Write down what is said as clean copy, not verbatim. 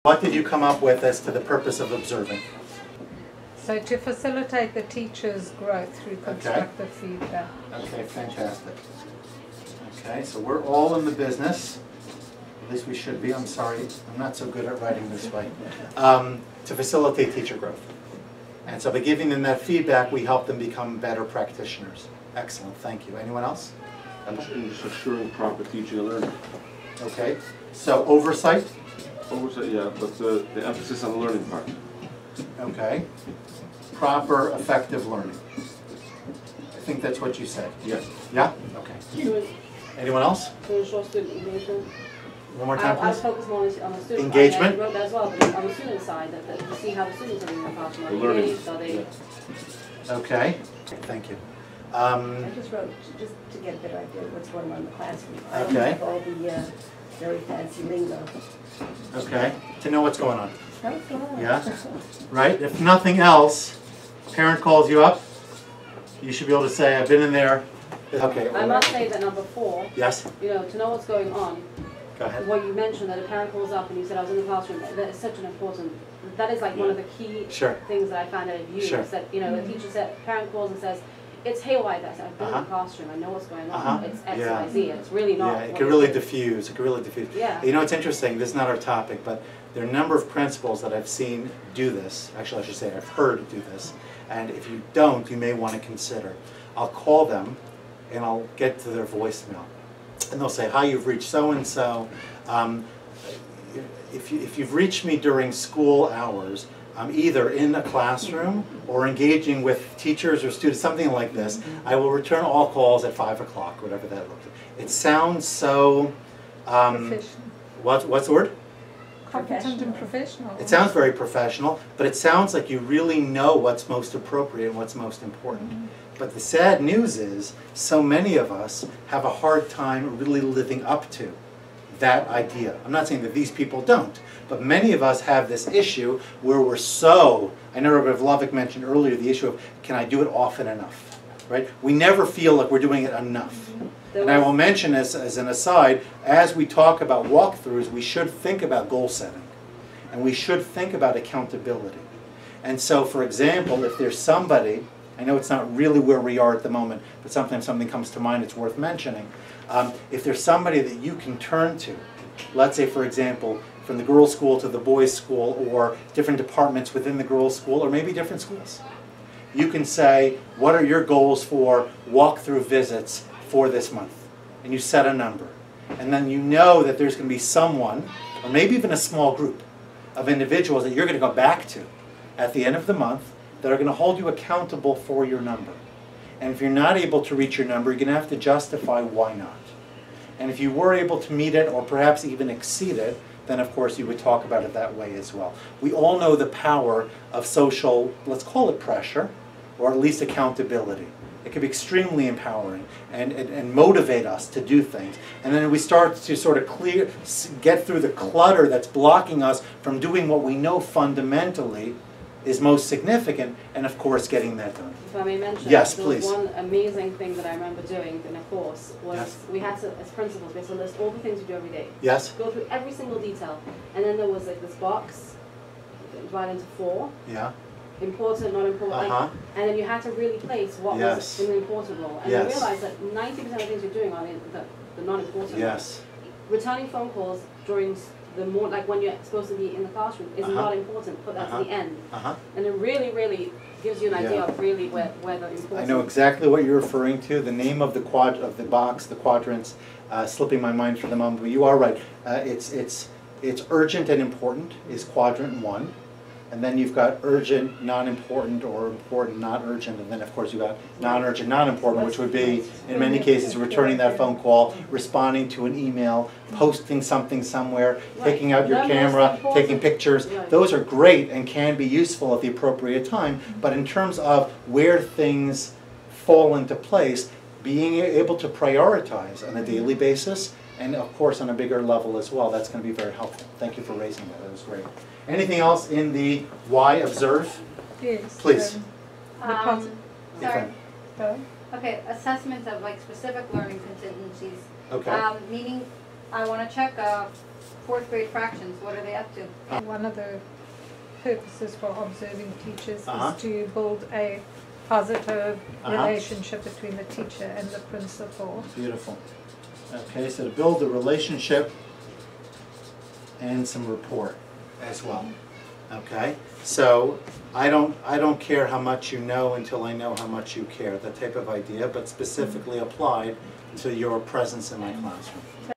What did you come up with as to the purpose of observing? So to facilitate the teacher's growth through constructive feedback. Okay, fantastic. Okay, so we're all in the business, at least we should be, I'm sorry, I'm not so good at writing this way, to facilitate teacher growth. And so by giving them that feedback, we help them become better practitioners. Excellent, thank you. Anyone else? And just assuring proper teaching and learning. Okay, so oversight? Oversight, yeah, but the emphasis on the learning part. Okay. Proper, effective learning. I think that's what you said. Yes. Yeah? Okay. Anyone else? To ensure student engagement. One more time, I please. focus more on the student Engagement? side. I wrote that as well, but on the student side, that to see how the students are doing in the classroom. Are they Learning. engaged? Are they... Okay. Thank you. I just wrote, just to get a better idea of what's going on in the classroom. I don't Okay. have all the very fancy lingo. Okay. To know what's going on. Oh, God. Yeah? Right? If nothing else, parent calls you up, you should be able to say, I've been in there. Okay. I must say that number 4, Yes? you know, to know what's going on, Go ahead. what you mentioned, that a parent calls up and you said I was in the classroom, that is such an important, that is like one of the key Sure. things that I found out of you, Sure. is that, you know, the teacher said, parent calls and says, it's haywire, I said, I've been in the classroom, I know what's going on, it's X, Yeah. Y, Z, it's really not. Yeah, it what could really is. diffuse. It could really diffuse. Yeah. You know, it's interesting. This is not our topic, but there are a number of principals that I've seen do this. Actually, I should say I've heard do this. And if you don't, you may want to consider. I'll call them, and I'll get to their voicemail. And they'll say, hi, you've reached so-and-so. If you've reached me during school hours, I'm either in a classroom or engaging with teachers or students, something like this. I will return all calls at 5 o'clock, whatever that looks like. It sounds so, Professional. what's the word? Competent and professional. It sounds very professional, but it sounds like you really know what's most appropriate and what's most important. But the sad news is, so many of us have a hard time really living up to that idea. I'm not saying that these people don't, but many of us have this issue where we're so, I know Rabbi Vlovic mentioned earlier the issue of, can I do it often enough? Right? We never feel like we're doing it enough. And I will mention as an aside, as we talk about walkthroughs, we should think about goal setting. And we should think about accountability. And so, for example, if there's somebody, I know it's not really where we are at the moment, but sometimes something comes to mind it's worth mentioning. If there's somebody that you can turn to, let's say, for example, from the girls' school to the boys' school, or different departments within the girls' school, or maybe different schools, you can say, what are your goals for walkthrough visits for this month? And you set a number. And then you know that there's going to be someone, or maybe even a small group of individuals that you're going to go back to at the end of the month that are going to hold you accountable for your number. And if you're not able to reach your number, you're going to have to justify why not. And if you were able to meet it, or perhaps even exceed it, then of course you would talk about it that way as well. We all know the power of social, let's call it pressure, or at least accountability. It can be extremely empowering and motivate us to do things. And then we start to sort of get through the clutter that's blocking us from doing what we know fundamentally is most significant, and of course getting that done. If I may mention, yes, there please. was one amazing thing that I remember doing in a course was Yes. we had to, as principals, we had to list all the things we do every day. Yes? Go through every single detail. And then there was like this box divided into 4. Yeah? Important, not important. Uh-huh. And then you had to really place what Yes. was in the important role. And Yes. you realized that 90% of the things you're doing are in the non-important Yes. role. Returning phone calls during the more, like when you're supposed to be in the classroom, is not important. Put that to the end. Uh-huh. And it really, really gives you an idea of really where the important. I know exactly what you're referring to. The name of the box, the quadrants, slipping my mind for the moment, but you are right. It's urgent and important is quadrant 1. And then you've got urgent, non-important, or important, not urgent, and then of course you've got non-urgent, non-important, which would be, in many cases, returning that phone call, responding to an email, posting something somewhere, taking out your camera, taking pictures. Those are great and can be useful at the appropriate time, but in terms of where things fall into place, being able to prioritize on a daily basis, and of course on a bigger level as well, that's going to be very helpful. Thank you for raising that. That was great. Anything else in the why observe? Yes. Please. Sorry. Go. Okay, assessment of like specific learning contingencies. Okay. Meaning, I want to check fourth grade fractions, what are they up to? One of the purposes for observing teachers Uh-huh. is to build a positive Uh-huh. relationship between the teacher and the principal. Beautiful. Okay, so to build a relationship and some rapport as well. Okay, so I don't care how much you know until I know how much you care. That type of idea, but specifically applied to your presence in my classroom.